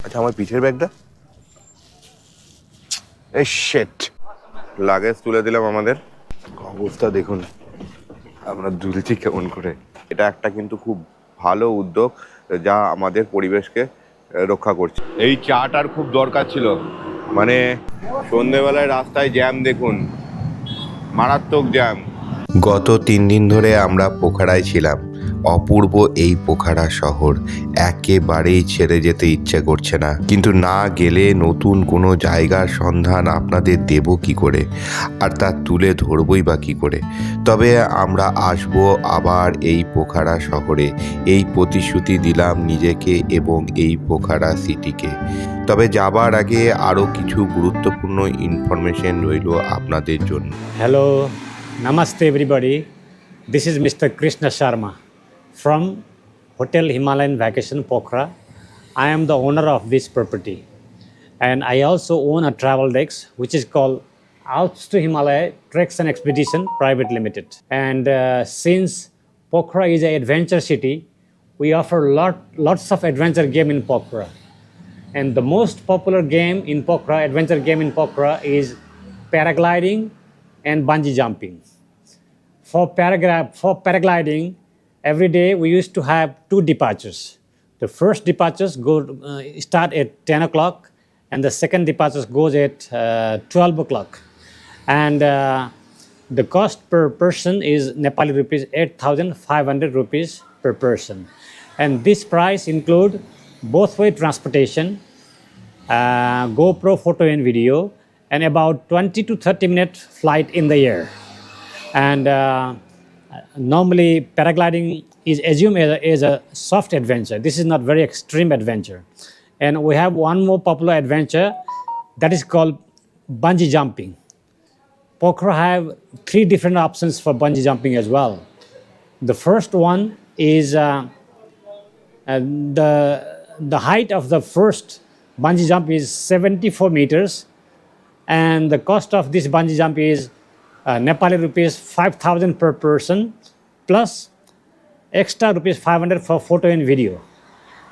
আচ্ছা, আমার পিঠের ব্যাগটা এই শেট লাগেজ তুলে দিলাম। আমাদের অবস্থা দেখুন, আমরা দুলছি কেমন করে। এটা একটা কিন্তু খুব ভালো উদ্যোগ যা আমাদের পরিবেশকে রক্ষা করছে। এই চাটার খুব দরকার ছিল। মানে সন্ধেবেলায় রাস্তায় জ্যাম দেখুন, মারাত্মক জ্যাম। গত 3 দিন ধরে আমরা পোখারায় ছিলাম। অপূর্ব এই পোখারা শহর, একেবারেই ছেড়ে যেতে ইচ্ছে করছে না। কিন্তু না গেলে নতুন কোনো জায়গার সন্ধান আপনাদের দেব কি করে, আর তা তুলে ধরবই বা কী করে। তবে আমরা আসব আবার এই পোখারা শহরে, এই প্রতিশ্রুতি দিলাম নিজেকে এবং এই পোখারা সিটিকে। তবে যাবার আগে আরও কিছু গুরুত্বপূর্ণ ইনফরমেশন রইল আপনাদের জন্য। Hello, Namaste everybody. This is Mr. Krishna Sharma from Hotel Himalayan Vacation Pokhara. I am the owner of this property and I also own a travel desk which is called Alps to Himalaya Treks and Expedition Private Limited. And since Pokhara is an adventure city, we offer lots of adventure game in Pokhara. And the most popular game in Pokhara, adventure game in Pokhara is paragliding and bungee jumping. For paragliding, every day we used to have 2 departures. The first departures start at 10 o'clock and the second departures goes at 12 o'clock. And the cost per person is Nepali rupees 8,500 rupees per person. And this price include both way transportation, GoPro photo and video, and about 20 to 30-minute flight in the air. And normally paragliding is assumed as a soft adventure. This is not very extreme adventure. And we have one more popular adventure that is called bungee jumping. Pokhara have 3 different options for bungee jumping as well. The first one is the height of the first bungee jump is 74 meters, and the cost of this bungee jump is Nepali rupees 5,000 per person plus extra rupees 500 for photo and video.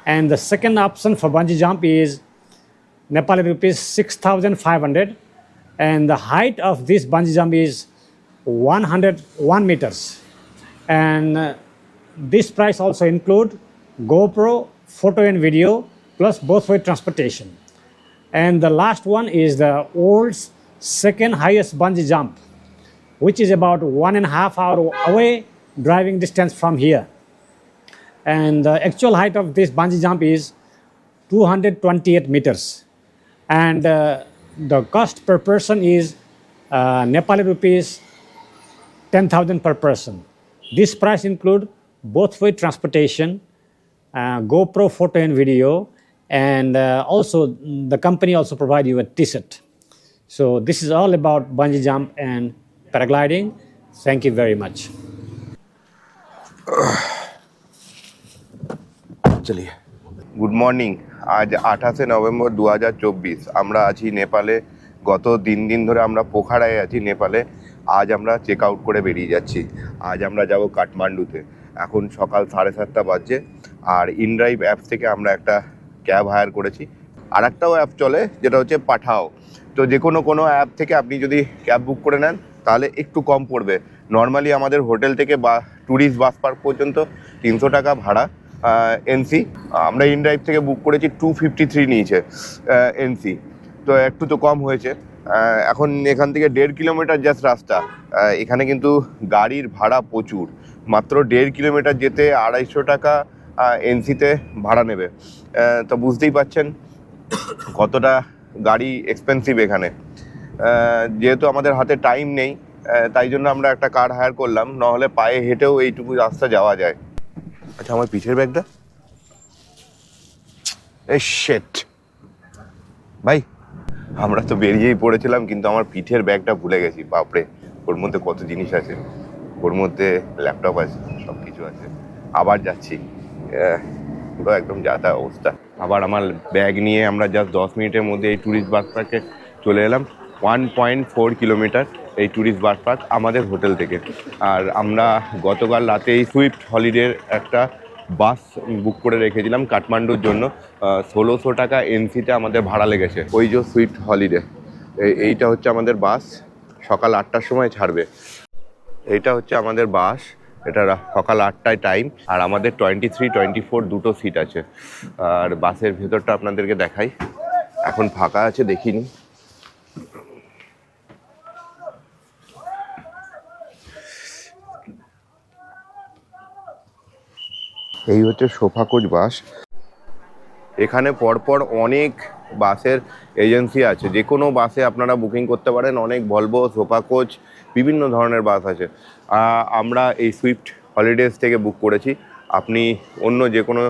And the second option for bungee jump is Nepali rupees 6,500, and the height of this bungee jump is 101 meters. And this price also include GoPro photo and video plus both way transportation. And the last one is the world's second highest bungee jump, which is about 1.5 hour away driving distance from here. And the actual height of this bungee jump is 228 meters. And the cost per person is Nepali rupees 10,000 per person. This price include both way transportation, GoPro photo and video, and also the company also provide you a t-shirt. So this is all about bungee jump and paragliding. Thank you very much. চলিয়ে good morning. আজ 28শে November 2024। আমরা আছি নেপালে। গত 3 দিন ধরে আমরা পোখারায় আছি নেপালে। আজ আমরা চেক আউট করে বেরিয়ে যাচ্ছি। আজ আমরা যাব কাঠমান্ডুতে। এখন সকাল 7:30 বাজছে। আর ইনড্রাইভ অ্যাপস থেকে আমরা একটা ক্যাব হায়ার করেছি। আর একটাও অ্যাপ চলে যেটা হচ্ছে পাঠাও। তো যে কোনো অ্যাপ থেকে আপনি যদি ক্যাব বুক করে নেন তাহলে একটু কম পড়বে। নর্মালি আমাদের হোটেল থেকে ট্যুরিস্ট বাস পার্ক পর্যন্ত 300 টাকা ভাড়া এনসি। আমরা ইনড্রাইভ থেকে বুক করেছি 253 নিয়েছে এনসি, তো একটু তো কম হয়েছে। এখন এখান থেকে 1.5 কিলোমিটার জাস্ট রাস্তা। এখানে কিন্তু গাড়ির ভাড়া প্রচুর। মাত্র 1.5 কিলোমিটার যেতে 250 টাকা এনসিতে ভাড়া নেবে। তো বুঝতেই পাচ্ছেন কতটা গাড়ি এক্সপেন্সিভ এখানে। যেহেতু আমাদের হাতে টাইম নেই তাই জন্য আমরা একটা কার হায়ার করলাম, নাহলে পায়ে হেঁটেও এইটুকু রাস্তা যাওয়া যায়। আচ্ছা, আমার পিঠের ব্যাগটা এই শেট ভাই, আমরা তো বেরিয়েই পড়েছিলাম কিন্তু আমার পিঠের ব্যাগটা ভুলে গেছি। বাপরে, ওর মধ্যে কত জিনিস আছে, ওর মধ্যে ল্যাপটপ আছে, সব কিছু আছে। আবার যাচ্ছি, পুরো একদম যাতা অবস্থা। আবার আমার ব্যাগ নিয়ে আমরা জাস্ট 10 মিনিটের মধ্যে এই ট্যুরিস্ট বাস পার্কে চলে এলাম। 1.4 কিলোমিটার এই ট্যুরিস্ট বাস পার্ক আমাদের হোটেল থেকে। আর আমরা গতকাল রাতে এই সুইফট হলিডের একটা বাস বুক করে রেখেছিলাম কাঠমান্ডুর জন্য। 1600 টাকা এনসিতে আমাদের ভাড়া লেগেছে। ওই যে সুইফট হলিডে, এইটা হচ্ছে আমাদের বাস, সকাল 8টার সময় ছাড়বে। এইটা হচ্ছে আমাদের বাস, এটা সকাল 8টায় টাইম। আর আমাদের 23, 24 দুটো সিট আছে। আর বাসের ভেতরটা আপনাদেরকে দেখাই, এখন ফাঁকা আছে, দেখিনি। এই হচ্ছে সোফা কোচ বাস। এখানে পরপর অনেক বাসের এজেন্সি আছে, যে কোনো বাসে আপনারা বুকিং করতে পারেন। অনেক ভলভো, সোফা কোচ, বিভিন্ন ধরনের বাস আছে। আমরা এই সুইফট হলিডেজ থেকে বুক করেছি। আপনি অন্য যে কোনো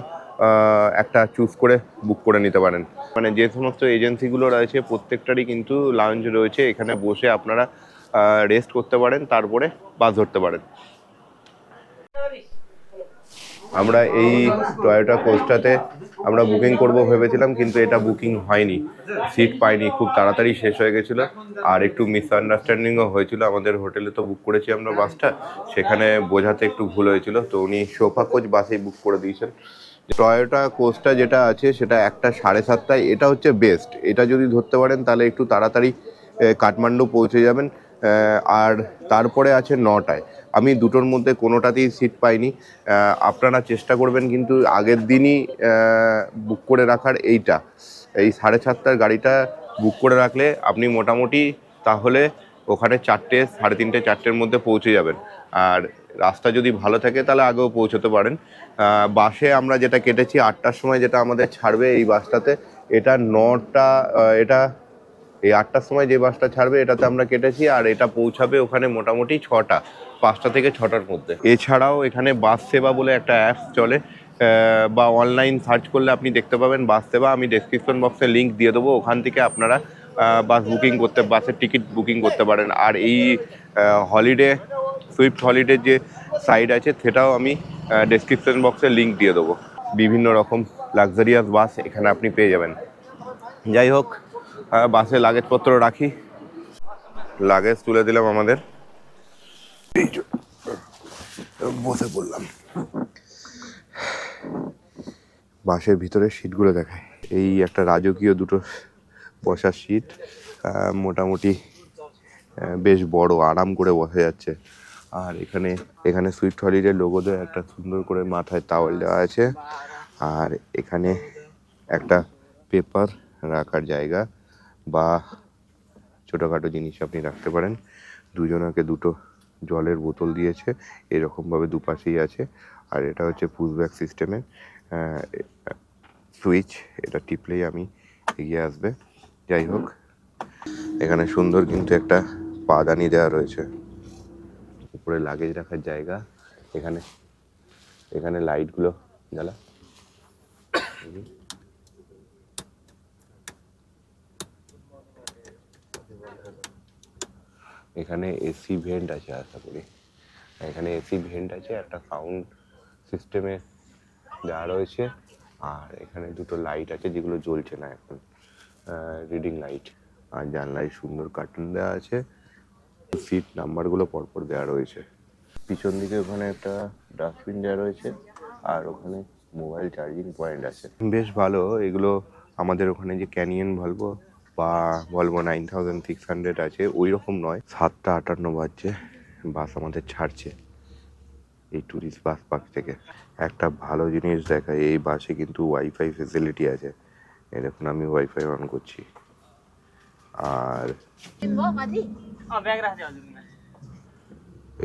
একটা চুজ করে বুক করে নিতে পারেন। মানে যে সমস্ত এজেন্সিগুলো রয়েছে প্রত্যেকটারই কিন্তু লাউঞ্জ রয়েছে, এখানে বসে আপনারা রেস্ট করতে পারেন, তারপরে বাস ধরতে পারেন। আমরা এই টয়োটা কোস্টাতে আমরা বুকিং করব ভেবেছিলাম, কিন্তু এটা বুকিং হয়নি, সিট পাইনি, খুব তাড়াতাড়ি শেষ হয়ে গেছিলো। আর একটু মিসআন্ডারস্ট্যান্ডিংও হয়েছিল। আমাদের হোটেলে তো বুক করেছি আমরা বাসটা, সেখানে বোঝাতে একটু ভুল হয়েছিল, তো উনি সোফা কোচ বাসেই বুক করে দিয়েছেন। টয়োটা কোস্টা যেটা আছে সেটা একটা 7:30টায়, এটা হচ্ছে বেস্ট। এটা যদি ধরতে পারেন তাহলে একটু তাড়াতাড়ি কাঠমান্ডু পৌঁছে যাবেন। আর তারপরে আছে 9টায়। আমি দুটোর মধ্যে কোনোটাতেই সিট পাইনি। আপনারা চেষ্টা করবেন কিন্তু আগের দিনই বুক করে রাখার। এই 7:30টার গাড়িটা বুক করে রাখলে আপনি মোটামুটি তাহলে ওখানে 4টে, 3:30, 4টের মধ্যে পৌঁছে যাবেন। আর রাস্তা যদি ভালো থাকে তাহলে আগেও পৌঁছতে পারেন। বাসে আমরা যেটা কেটেছি 8টার সময়, যেটা আমাদের ছাড়বে এই বাসটাতে, এটা 9টা, এটা এই 8টার সময় যে বাসটা ছাড়বে এটাতে আমরা কেটেছি। আর এটা পৌঁছাবে ওখানে মোটামুটি 6টা, 5টা থেকে 6টার মধ্যে। এছাড়াও এখানে বাস সেবা বলে একটা অ্যাপস চলে, বা অনলাইন সার্চ করলে আপনি দেখতে পাবেন বাস সেবা। আমি ডেসক্রিপশন বক্সে লিঙ্ক দিয়ে দেবো, ওখান থেকে আপনারা বাস বুকিং করতে, বাসের টিকিট বুকিং করতে পারেন। আর এই হলিডে, সুইফট হলিডের যে সাইট আছে সেটাও আমি ডেসক্রিপশন বক্সে লিঙ্ক দিয়ে দেবো। বিভিন্ন রকম লাক্সারিয়াস বাস এখানে আপনি পেয়ে যাবেন। যাই হোক, বাসে লাগেজপত্র রাখি, লাগেজ তুলে দিলাম আমাদের, বসে পড়লাম। বাসের ভিতরের সিটগুলো দেখায়, এই একটা রাজকীয় দুটো বসার সিট, মোটামুটি বেশ বড়, আরাম করে বসা যাচ্ছে। আর এখানে সুইফট হলিডে লোগো দেওয়া একটা সুন্দর করে মাথায় তাওয়াল দেওয়া আছে। আর এখানে একটা পেপার রাখার জায়গা বা ছোটোখাটো জিনিস আপনি রাখতে পারেন। দুজনকে দুটো জলের বোতল দিয়েছে, এরকমভাবে দুপাশেই আছে। আর এটা হচ্ছে পুশব্যাক সিস্টেমের সুইচ, এটা টিপলেই আমি এগিয়ে আসবে। যাই হোক, এখানে সুন্দর কিন্তু একটা পাদানি দেওয়া রয়েছে, উপরে লাগেজ রাখার জায়গা। এখানে লাইটগুলো জ্বালা, এখানে এসি ভেন্ট আছে, আশা করি এখানে এসি ভেন্ট আছে, একটা সাউন্ড সিস্টেমে দেওয়া রয়েছে। আর এখানে দুটো লাইট আছে যেগুলো জ্বলছে না এখন, রিডিং লাইট। আর জানলায় সুন্দর কার্টুন দেওয়া আছে, সিট নাম্বারগুলো পরপর দেওয়া রয়েছে। পিছন দিকে ওখানে একটা ডাস্টবিন দেওয়া রয়েছে, আর ওখানে মোবাইল চার্জিং পয়েন্ট আছে। বেশ ভালো এগুলো। আমাদের ওখানে যে ক্যানিয়ন ভলভো বা ভলভো 9600 আছে, ওই রকম নয়। 7:58 বাজছে, বাস আমাদের ছাড়ছে এই ট্যুরিস্ট বাস পার্ক থেকে। একটা ভালো জিনিস দেখায়, এই বাসে কিন্তু ওয়াইফাই ফেসিলিটি আছে। দেখুন আমি ওয়াইফাই অন করছি। আর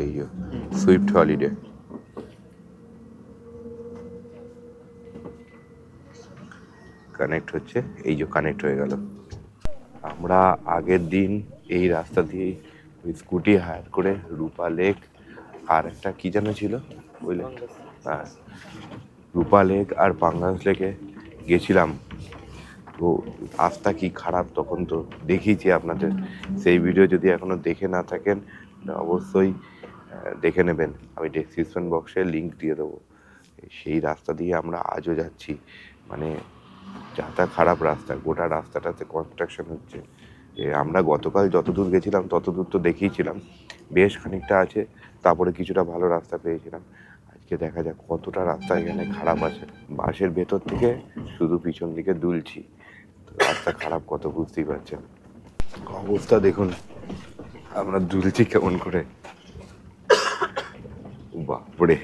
এই যে সুইফট হলিডে, কানেক্ট হচ্ছে, এই যে কানেক্ট হয়ে গেল। আমরা আগের দিন এই রাস্তা দিয়েই স্কুটি হায়ার করে রূপা লেক, আর একটা কি যেন ছিল ওই লেকটা, হ্যাঁ রূপা লেক আর পাঙ্গাস লেকে গেছিলাম। তো রাস্তা কি খারাপ তখন তো দেখিয়েছি আপনাদের, সেই ভিডিও যদি এখনও দেখে না থাকেন অবশ্যই দেখে নেবেন, আমি ডেসক্রিপশন বক্সে লিঙ্ক দিয়ে দেবো। সেই রাস্তা দিয়ে আমরা আজও যাচ্ছি, মানে যাতা খারাপ রাস্তা, গোটা রাস্তাটাতে কনস্ট্রাকশন হচ্ছে। আমরা গতকাল যতদূর গেছিলাম ততদূর তো দেখিয়েছিলাম, বেশ খানিকটা আছে, তারপরে কিছুটা ভালো রাস্তা পেয়েছিলাম। আজকে এদিকে দেখা যাক কতটা রাস্তা এখানে খারাপ আছে। বাসের ভেতর থেকে শুধু পিছন দিকে দুলছি, তো রাস্তা খারাপ কত বুঝতেই পারছেন। অবস্থা দেখুন আমরা দুলছি কেমন করে, বাপরে,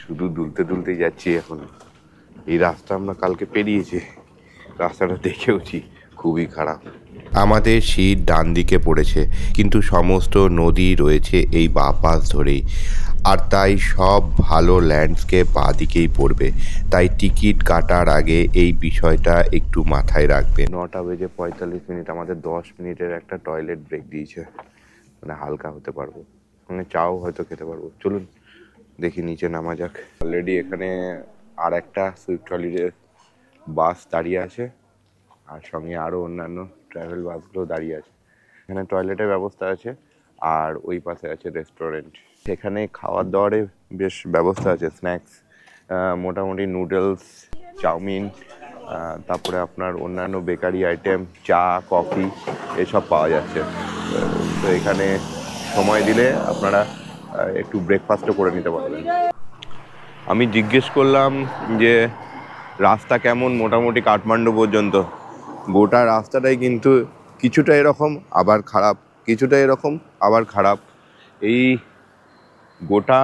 শুধু দুলতে দুলতেই যাচ্ছি এখন। এই রাস্তা আমরা কালকে পেরিয়েছি, রাস্তাটা দেখেওছি খুবই খারাপ। আমাদের সিট ডান দিকে পড়েছে, কিন্তু সমস্ত নদী রয়েছে এই বাঁ পাশ ধরেই, আর তাই সব ভালো ল্যান্ডস্কেপ বাঁ দিকেই পড়বে। তাই টিকিট কাটার আগে এই বিষয়টা একটু মাথায় রাখবেন। 9:45 আমাদের 10 মিনিটের একটা টয়লেট ব্রেক দিয়েছে, মানে হালকা হতে পারবো, মানে চাও হয়তো খেতে পারবো। চলুন দেখি নিচে নামা যাক। অলরেডি এখানে আর একটা সুইফট হলিডে বাস দাঁড়িয়ে আছে, আর সঙ্গে আরও অন্যান্য ট্রাভেল বাসগুলো দাঁড়িয়ে আছে। এখানে টয়লেটের ব্যবস্থা আছে, আর ওই পাশে আছে রেস্টুরেন্ট। এখানে খাওয়ার দাওয়ারের বেশ ব্যবস্থা আছে, স্ন্যাক্স, মোটামুটি নুডলস, চাউমিন, তারপরে আপনার অন্যান্য বেকারি আইটেম, চা, কফি এসব পাওয়া যাচ্ছে। তো এখানে সময় দিলে আপনারা একটু ব্রেকফাস্টও করে নিতে পারবেন। আমি জিজ্ঞেস করলাম যে রাস্তা কেমন মোটামুটি কাঠমান্ডু পর্যন্ত। গোটা রাস্তাটাই কিন্তু কিছুটা এরকম আবার খারাপ, কিছুটা এরকম আবার খারাপ। এই গোটা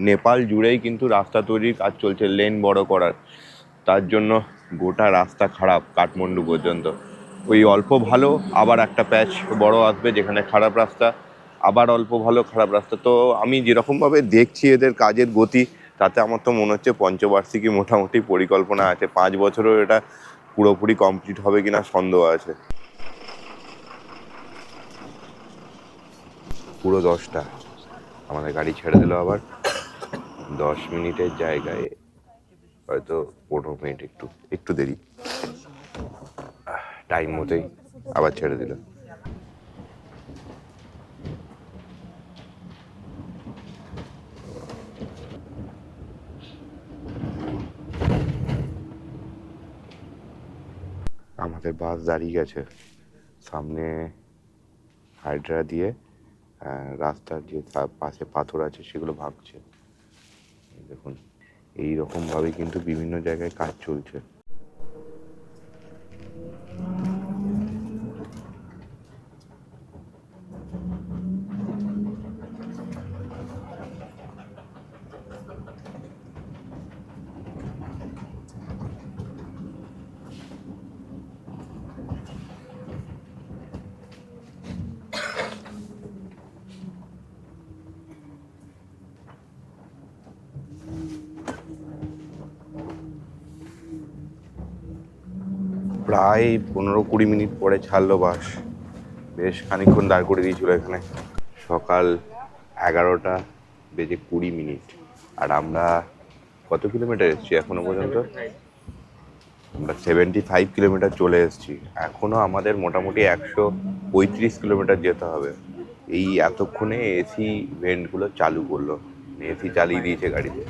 নেপাল জুড়েই কিন্তু রাস্তা তৈরির কাজ চলছে, লেন বড় করার। তার জন্য গোটা রাস্তা খারাপ কাঠমান্ডু পর্যন্ত। ওই অল্প ভালো, আবার একটা প্যাচ বড় আসবে যেখানে খারাপ রাস্তা, আবার অল্প ভালো খারাপ রাস্তা। তো আমি যেরকমভাবে দেখছি এদের কাজের গতি, তাতে আমার তো মনে হচ্ছে পঞ্চবার্ষিকী মোটামুটি পরিকল্পনা আছে, 5 বছরেও এটা পুরোপুরি কমপ্লিট হবে কিনা সন্দেহ আছে। পুরো 10টা আমাদের গাড়ি ছেড়ে দিল আবার। 10 মিনিটের জায়গায় হয়তো 15 মিনিট, একটু একটু দেরি, টাইম মতোই আবার ছেড়ে দিল। আমাদের বাস দাঁড়িয়ে গেছে সামনে হাইড্রা দিয়ে, রাস্তার যে পাশে পাথর আছে সেগুলো ভাঙছে। দেখুন এইরকমভাবে কিন্তু বিভিন্ন জায়গায় কাজ চলছে। প্রায় 15-20 মিনিট পরে ছাড়লো বাস, বেশ খানিকক্ষণ দাঁড় করে দিয়েছিল এখানে। সকাল 11:20, আর আমরা কত কিলোমিটার এসেছি এখনো পর্যন্ত? আমরা 75 কিলোমিটার চলে এসেছি। এখনও আমাদের মোটামুটি 135 কিলোমিটার যেতে হবে। এই এতক্ষণে এসি ভেন্টগুলো চালু করলো, এসি চালিয়ে দিয়েছে গাড়িতে।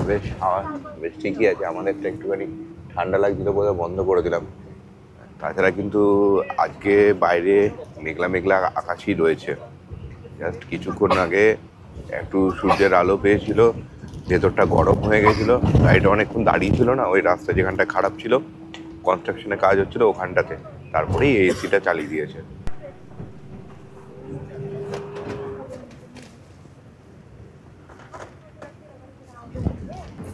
বেশ বেশ ঠিকই আছে, আমাদেরটা একটুখানি ঠান্ডা লাগছিল বলে বন্ধ করে দিলাম। তাছাড়া কিন্তু আজকে বাইরে মেঘলা মেঘলা আকাশই রয়েছে। জাস্ট কিছুক্ষণ আগে একটু সূর্যের আলো পেয়েছিল, ভেতরটা গরম হয়ে গেছিলো, গাড়িটা অনেকক্ষণ দাঁড়িয়ে ছিল না ওই রাস্তা যেখানটা খারাপ ছিল, কনস্ট্রাকশনে কাজ হচ্ছিল ওখানটাতে, তারপরেই এসিটা চালিয়ে দিয়েছে।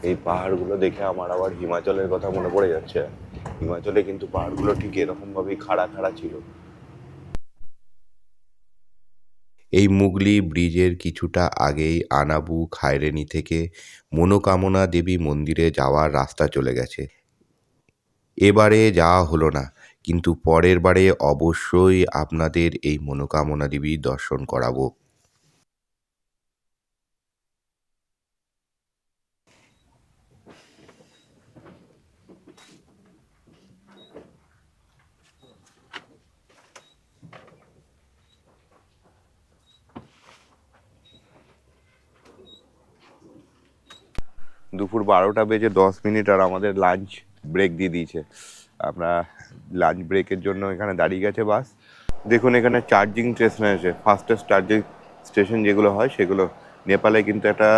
এই পাহাড়গুলো দেখে আমার আবার হিমাচলের কথা মনে পড়ে যাচ্ছে। হিমাচলে কিন্তু পাহাড়গুলো ঠিক এরকমভাবেই খাড়া খাড়া ছিল। এই মুগলি ব্রিজের কিছুটা আগেই আনাবু খায়রেনি থেকে মনোকামনা দেবী মন্দিরে যাওয়ার রাস্তা চলে গেছে। এবারে যাওয়া হলো না, কিন্তু পরের বারে অবশ্যই আপনাদের এই মনোকামনা দেবীর দর্শন করাবো। দুপুর 12:10 আর আমাদের লাঞ্চ ব্রেক দিয়ে দিয়েছে। আমরা লাঞ্চ ব্রেকের জন্য এখানে দাঁড়িয়ে গেছে বাস। দেখুন এখানে চার্জিং স্টেশন আছে, ফাস্টেস্ট চার্জিং স্টেশন যেগুলো হয় সেগুলো নেপালে কিন্তু একটা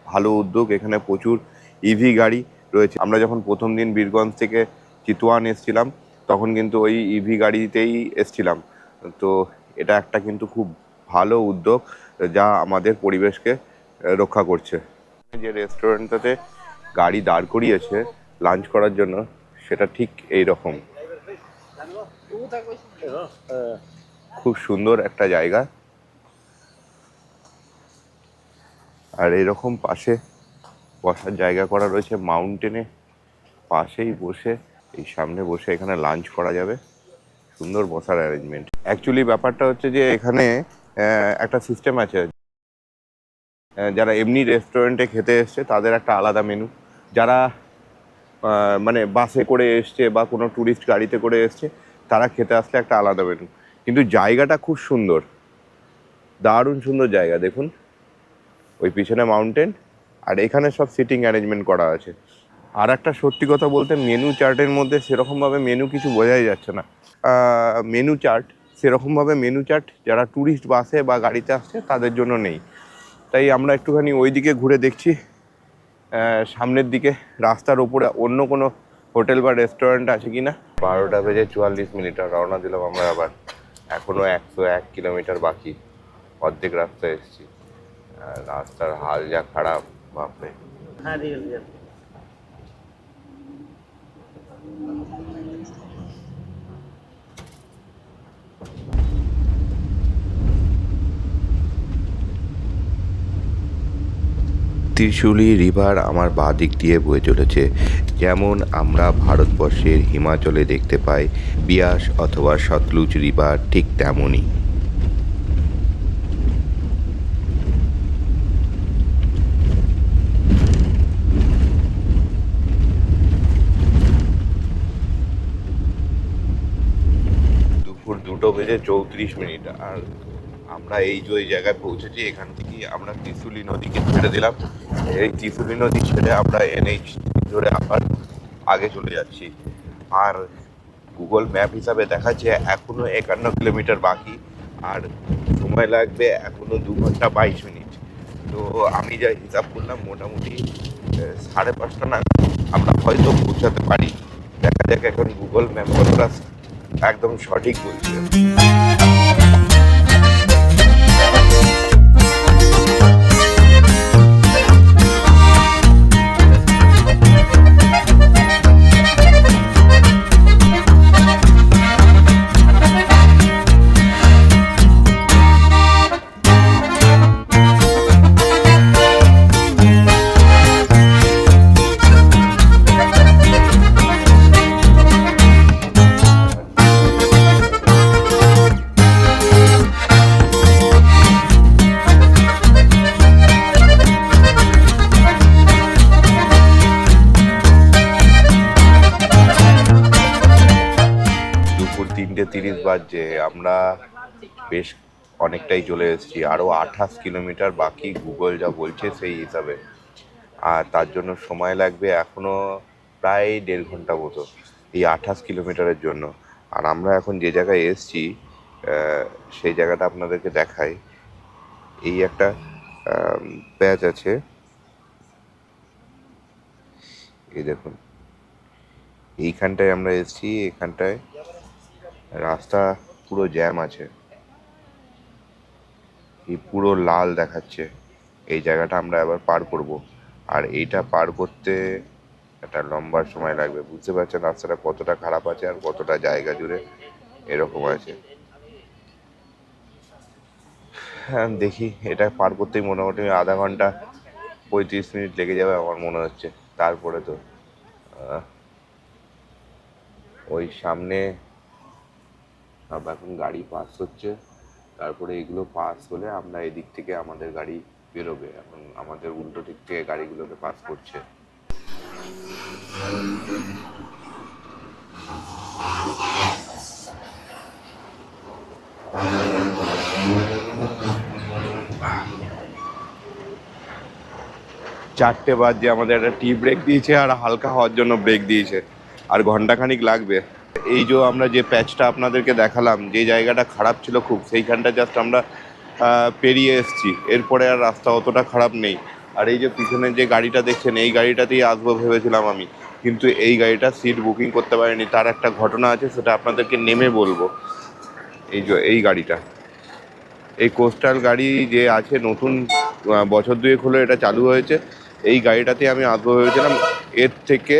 ভালো উদ্যোগ। এখানে প্রচুর ইভি গাড়ি রয়েছে। আমরা যখন প্রথম দিন বীরগঞ্জ থেকে চিতওয়ান এসছিলাম তখন কিন্তু ওই ইভি গাড়িতেই এসছিলাম। তো এটা একটা কিন্তু খুব ভালো উদ্যোগ যা আমাদের পরিবেশকে রক্ষা করছে। যে রেস্টুরেন্টটাতে গাড়ি দাঁড় করিয়েছে লাঞ্চ করার জন্য সেটা ঠিক এই রকম, খুব সুন্দর একটা জায়গা। আর এরকম পাশে বসার জায়গা করা রয়েছে মাউন্টেনে পাশেই বসে, এই সামনে বসে এখানে লাঞ্চ করা যাবে। সুন্দর বসার অ্যারেঞ্জমেন্ট। অ্যাকচুয়ালি ব্যাপারটা হচ্ছে যে এখানে একটা সিস্টেম আছে, যারা এমনি রেস্টুরেন্টে খেতে এসছে তাদের একটা আলাদা মেনু, যারা মানে বাসে করে এসছে বা কোনো ট্যুরিস্ট গাড়িতে করে এসছে তারা খেতে আসলে একটা আলাদা মেনু। কিন্তু জায়গাটা খুব সুন্দর, দারুণ সুন্দর জায়গা। দেখুন ওই পিছনে মাউন্টেন আর এখানে সব সিটিং অ্যারেঞ্জমেন্ট করা আছে। আর একটা সত্যি কথা বলতে মেনু চার্টের মধ্যে সেরকমভাবে মেনু কিছু বোঝাই যাচ্ছে না। মেনু চার্ট সেরকমভাবে মেনু চার্ট যারা ট্যুরিস্ট বাসে বা গাড়িতে আসছে তাদের জন্য নেই। তাই আমরা একটুখানি ওই দিকে ঘুরে দেখছি সামনের দিকে রাস্তার ওপরে অন্য কোনো হোটেল বা রেস্টুরেন্ট আছে কি না। 12:44 আর রওনা দিলাম আমরা আবার। এখনও 101 কিলোমিটার বাকি, অর্ধেক রাস্তায় এসেছি। রাস্তার হাল যা খারাপ, বাপরে। ত্রিশুলি রিভার আমার বাঁ দিক দিয়ে বয়ে চলেছে। যেমন আমরা ভারতবর্ষের হিমাচলে দেখতে পাই বিয়াস অথবা সতলুজ রিভার, ঠিক তেমনই। দুপুর 2:34 আর আমরা এই যে ওই জায়গায় পৌঁছেছি। এখান থেকে আমরা ত্রিশুলি নদীকে ছেড়ে দিলাম। এই ত্রিশুলি নদী ছেড়ে আমরা NH ধরে আবার আগে চলে যাচ্ছি। আর গুগল ম্যাপ হিসাবে দেখাচ্ছে এখনো 51 কিলোমিটার বাকি আর সময় লাগবে এখনো 2 ঘন্টা 22 মিনিট। তো আমি যা হিসাব করলাম মোটামুটি 5:30 নাগাদ আমরা হয়তো পৌঁছাতে পারি। দেখা যাক এখন গুগল ম্যাপ কতটা একদম সঠিক বলছে। দুপুর 3:30 বাজছে, আমরা বেশ অনেকটাই চলে এসেছি। আরও 28 কিলোমিটার বাকি গুগল যা বলছে সেই হিসাবে। আর তার জন্য সময় লাগবে এখনও প্রায় 1.5 ঘন্টা মতো এই 28 কিলোমিটারের জন্য। আর আমরা এখন যে জায়গায় এসেছি সেই জায়গাটা আপনাদেরকে দেখাই। এই একটা প্যাচ আছে, এই দেখুন এইখানটায় আমরা এসেছি। এখানটায় রাস্তা পুরো জ্যাম আছে, এই পুরো লাল দেখাচ্ছে। এই জায়গাটা আমরা এবার পার করব। আর এইটা পার করতে একটা লম্বা সময় লাগবে। বুঝতে পারছেন রাস্তাটা কতটা খারাপ আছে আর কতটা জায়গা জুড়ে এরকম আছে। হ্যাঁ দেখি, এটা পার করতেই মোটামুটি 1/2 ঘন্টা 35 মিনিট লেগে যাবে আমার মনে হচ্ছে। তারপরে তো ওই সামনে এখন গাড়ি পাস হচ্ছে, তারপরে এগুলো পাস হলে আমরা এদিক থেকে আমাদের গাড়ি বেরোবে। এখন আমাদের উল্টো দিক থেকে গাড়িগুলোকে পাস করছে। চারটে বাজে, আমাদের একটা টি ব্রেক দিয়েছে আর হালকা হওয়ার জন্য ব্রেক দিয়েছে। আর ঘন্টাখানিক লাগবে। এই যে আমরা যে প্যাচটা আপনাদেরকে দেখালাম, যে জায়গাটা খারাপ ছিল খুব, সেইখানটা জাস্ট আমরা পেরিয়ে এসেছি, এরপরে আর রাস্তা অতটা খারাপ নেই। আর এই যে পিছনে যে গাড়িটা দেখছেন, এই গাড়িটাতেই আসবো ভেবেছিলাম আমি, কিন্তু এই গাড়িটা সিট বুকিং করতে পারিনি। তার একটা ঘটনা আছে, সেটা আপনাদেরকে নেমে বলবো। এই যে এই গাড়িটা, এই কোস্টাল গাড়ি যে আছে নতুন, বছর দুয়েক হলো এটা চালু হয়েছে, এই গাড়িটাতে আমি আসবো ভেবেছিলাম। এর থেকে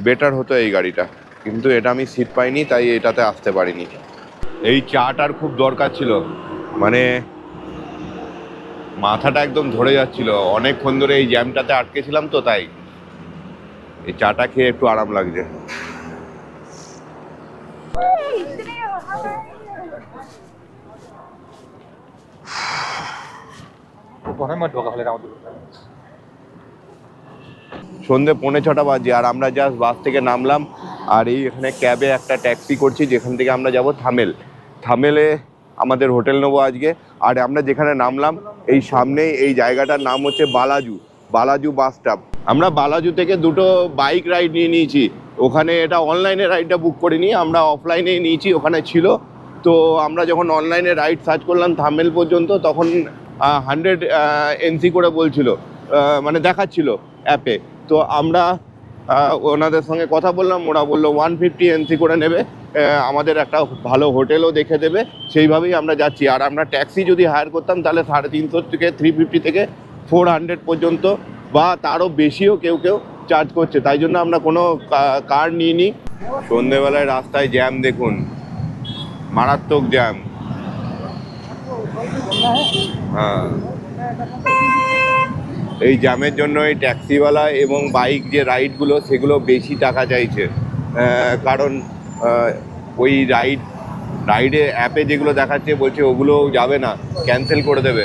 বেটার হতো এই গাড়িটা, কিন্তু এটা আমি সিট পাইনি, তাই এটাতে আসতে পারিনি। এই চাটার খুব দরকার ছিল, মানে মাথাটা একদম ধরে যাচ্ছিল, অনেকক্ষণ ধরে এই জ্যামটাতে আটকেছিলাম, তো তাই এই চাটা খেয়ে একটু আরাম লাগছে। সন্ধে 5:45 বাজে, আর আমরা জাস্ট বাস থেকে নামলাম, আর এই এখানে ক্যাবে একটা ট্যাক্সি করছি, যেখান থেকে আমরা যাব থামেল। থামেলে আমাদের হোটেল নেবো আজকে। আর আমরা যেখানে নামলাম, এই সামনেই এই জায়গাটার নাম হচ্ছে বালাজু বাস স্টপ। আমরা বালাজু থেকে দুটো বাইক রাইড নিয়ে নিয়েছি। ওখানে এটা অনলাইনে রাইডটা বুক করিনি, আমরা অফলাইনেই নিয়েছি, ওখানে ছিল। তো আমরা যখন অনলাইনে রাইড সার্চ করলাম থামেল পর্যন্ত, তখন 100 এনসি করে বলছিল, মানে দেখাচ্ছিল অ্যাপে। তো আমরা ওনাদের সঙ্গে কথা বললাম, ওরা বললো 150 এনসি করে নেবে, আমাদের একটা ভালো হোটেলও দেখে দেবে, সেইভাবেই আমরা যাচ্ছি। আর আমরা ট্যাক্সি যদি হায়ার করতাম, তাহলে 350 থেকে 350 থেকে 400 পর্যন্ত, বা তারও বেশিও কেউ চার্জ করছে। তাই জন্য আমরা কোনো কার নিইনি। সন্ধেবেলায় রাস্তায় জ্যাম দেখুন, মারাত্মক জ্যাম। হ্যাঁ, এই জ্যামের জন্য এই ট্যাক্সিওয়ালা এবং বাইক যে রাইডগুলো, সেগুলো বেশি টাকা চাইছে। কারণ ওই রাইডে অ্যাপে যেগুলো দেখাচ্ছে, বলছে ওগুলো যাবে না, ক্যান্সেল করে দেবে।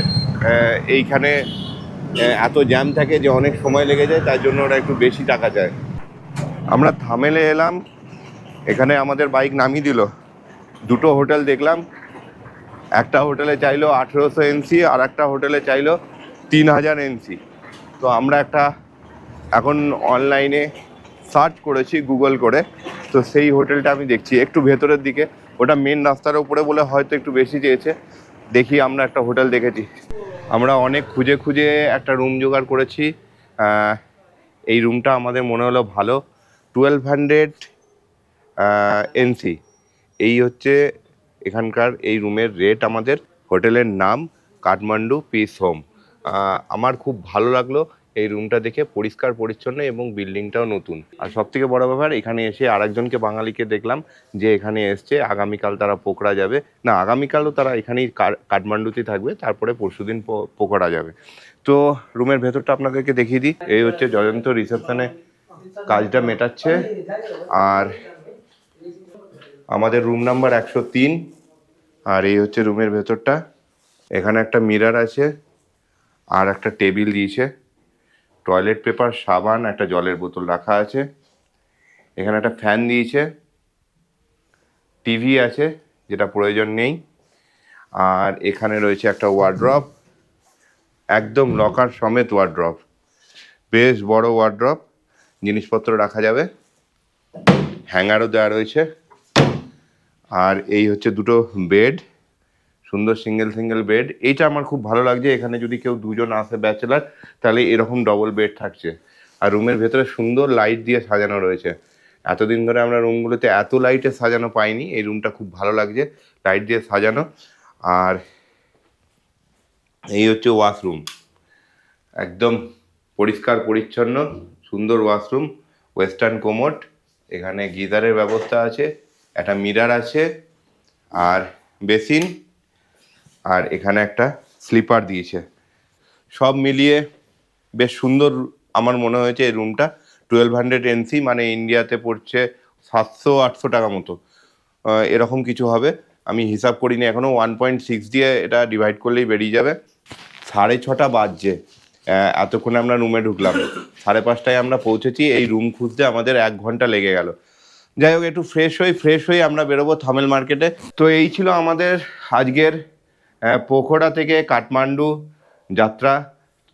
এইখানে এত জ্যাম থাকে যে অনেক সময় লেগে যায়, তার জন্য ওরা একটু বেশি টাকা চায়। আমরা থামেলে এলাম, এখানে আমাদের বাইক নামিয়ে দিল। দুটো হোটেল দেখলাম, একটা হোটেলে চাইলো 1800 এনসি, আর একটা হোটেলে চাইলো 3000 এনসি। তো আমরা একটা এখন অনলাইনে সার্চ করেছি গুগল করে, তো সেই হোটেলটা আমি দেখছি একটু ভেতরের দিকে, ওটা মেন রাস্তার উপরে বলে হয়তো একটু বেশি চেয়েছে। দেখি, আমরা একটা হোটেল দেখেছি। আমরা অনেক খুঁজে খুঁজে একটা রুম জোগাড় করেছি। এই রুমটা আমাদের মনে হলো ভালো, 1200 এনসি। এই হচ্ছে এখানকার এই রুমের রেট। আমাদের হোটেলের নাম কাঠমান্ডু পিস হোম। আমার খুব ভালো লাগলো এই রুমটা দেখে, পরিষ্কার পরিচ্ছন্ন এবং বিল্ডিংটাও নতুন। আর সবথেকে বড় ব্যাপার, এখানে এসে আরেকজনকে বাঙালিকে দেখলাম যে এখানে এসছে। আগামীকাল তারা পোখরা যাবে, না আগামীকালও তারা এখানেই কাঠমান্ডুতেই থাকবে, তারপরে পরশুদিন পোখরা যাবে। তো রুমের ভেতরটা আপনাদেরকে দেখিয়ে দিই। এই হচ্ছে জয়ন্ত রিসেপশনে কাজটা মেটাচ্ছে। আর আমাদের রুম নাম্বার 103। আর এই হচ্ছে রুমের ভেতরটা। এখানে একটা মিরর আছে, আর একটা টেবিল দিয়েছে, টয়লেট পেপার, সাবান, একটা জলের বোতল রাখা আছে। এখানে একটা ফ্যান দিয়েছে, টিভি আছে যেটা প্রয়োজন নেই। আর এখানে রয়েছে একটা ওয়ার্ড্রপ, একদম লকার সমেত ওয়ার্ড্রপ, বেশ বড় ওয়ার্ড্রপ, জিনিসপত্র রাখা যাবে। হ্যাঙ্গারও দেওয়া রয়েছে। আর এই হচ্ছে দুটো বেড, সুন্দর সিঙ্গেল বেড। এইটা আমার খুব ভালো লাগছে। এখানে যদি কেউ দুজন আসে ব্যাচেলার, তাহলে এরকম ডবল বেড থাকছে। আর রুমের ভেতরে সুন্দর লাইট দিয়ে সাজানো রয়েছে। এতদিন ধরে আমরা রুমগুলোতে এত লাইটে সাজানো পাইনি, এই রুমটা খুব ভালো লাগছে, লাইট দিয়ে সাজানো। আর এই হচ্ছে ওয়াশরুম, একদম পরিষ্কার পরিচ্ছন্ন সুন্দর ওয়াশরুম, ওয়েস্টার্ন কোমোড, এখানে গিজারের ব্যবস্থা আছে, একটা মিরর আছে, আর বেসিন, আর এখানে একটা স্লিপার দিয়েছে। সব মিলিয়ে বেশ সুন্দর আমার মনে হয়েছে এই রুমটা। 1200 এনসি, মানে ইন্ডিয়াতে পড়ছে 700-800 টাকা মতো, এরকম কিছু হবে। আমি হিসাব করিনি এখনও, 1.6 দিয়ে এটা ডিভাইড করলেই বেরিয়ে যাবে। 6:30 বাজছে, এতক্ষণে আমরা রুমে ঢুকলাম, 5:30টায় আমরা পৌঁছেছি। এই রুম খুঁজতে আমাদের 1 ঘন্টা লেগে গেল। যাই হোক, একটু ফ্রেশ হয়ে আমরা বেরোবো থামেল মার্কেটে। তো এই ছিল আমাদের আজকের পোখরা থেকে কাঠমান্ডু যাত্রা।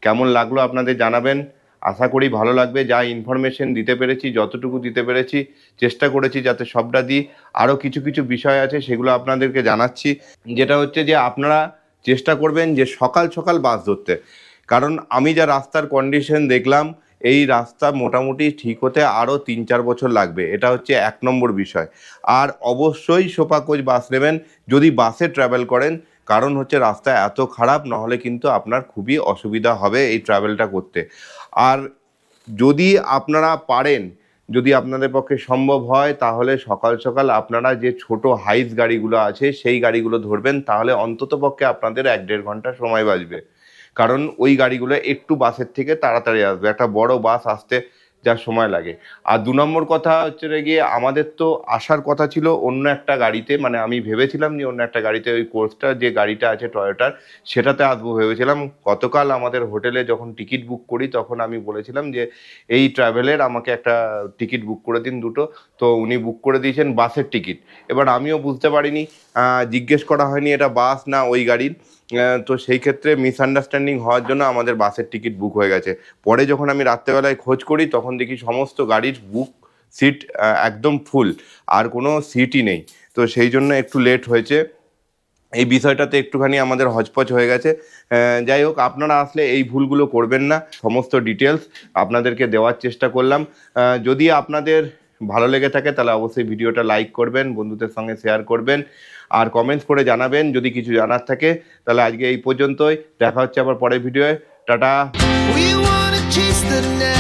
কেমন লাগলো আপনাদের জানাবেন, আশা করি ভালো লাগবে। যা ইনফরমেশন দিতে পেরেছি, যতটুকু দিতে পেরেছি চেষ্টা করেছি যাতে সবটা দিই। আরও কিছু বিষয় আছে, সেগুলো আপনাদেরকে জানাচ্ছি। যেটা হচ্ছে যে আপনারা চেষ্টা করবেন যে সকাল সকাল বাস ধরতে, কারণ আমি যা রাস্তার কন্ডিশন দেখলাম এই রাস্তা মোটামুটি ঠিক হতে আরও 3-4 বছর লাগবে, এটা হচ্ছে 1 নম্বর বিষয়। আর অবশ্যই সোপা কোচ বাস নেবেন যদি বাসে ট্রাভেল করেন, কারণ হচ্ছে রাস্তা এত খারাপ, নাহলে কিন্তু আপনার খুবই অসুবিধা হবে এই ট্রাভেলটা করতে। আর যদি আপনারা পারেন, যদি আপনাদের পক্ষে সম্ভব হয়, তাহলে সকাল সকাল আপনারা যে ছোট হাইস গাড়িগুলো আছে সেই গাড়িগুলো ধরবেন, তাহলে অন্তত পক্ষে আপনাদের 1-1.5 ঘন্টা সময় বাঁচবে, কারণ ওই গাড়িগুলো একটু বাসের থেকে তাড়াতাড়ি আসবে, একটা বড় বাস আসতে যা সময় লাগে। আর 2 নম্বর কথা হচ্ছে গিয়ে আমাদের তো আসার কথা ছিল অন্য একটা গাড়িতে, মানে আমি ভেবেছিলাম যে অন্য একটা গাড়িতে ওই কোর্সটা যে গাড়িটা আছে টয়োটার সেটাতে আসবো ভেবেছিলাম। গতকাল আমাদের হোটেলে যখন টিকিট বুক করি তখন আমি বলেছিলাম যে এই ট্রাভেলের আমাকে একটা টিকিট বুক করে দিন দুটো, তো উনি বুক করে দিয়েছেন বাসের টিকিট। এবার আমিও বুঝতে পারিনি, জিজ্ঞেস করা হয়নি এটা বাস না ওই গাড়ির, তো সেই ক্ষেত্রে মিসআন্ডারস্ট্যান্ডিং হওয়ার জন্য আমাদের বাসের টিকিট বুক হয়ে গেছে। পরে যখন আমি রাত্রেবেলায় খোঁজ করি তখন দেখি সমস্ত গাড়ির বুক সিট একদম ফুল, আর কোনো সিটই নেই, তো সেই জন্য একটু লেট হয়েছে। এই বিষয়টাতে একটুখানি আমাদের হচপচ হয়ে গেছে। যাই হোক, আপনারা আসলে এই ভুলগুলো করবেন না, সমস্ত ডিটেলস আপনাদেরকে দেওয়ার চেষ্টা করলাম। যদি আপনাদের ভালো লেগে থাকে তাহলে অবশ্যই ভিডিওটা লাইক করবেন, বন্ধুদের সঙ্গে শেয়ার করবেন, আর কমেন্টস করে জানাবেন যদি কিছু জানার থাকে। তাহলে আজকে এই পর্যন্তই, দেখা হচ্ছে আবার পরের ভিডিওয়ে। Tata. We wanna chase the night.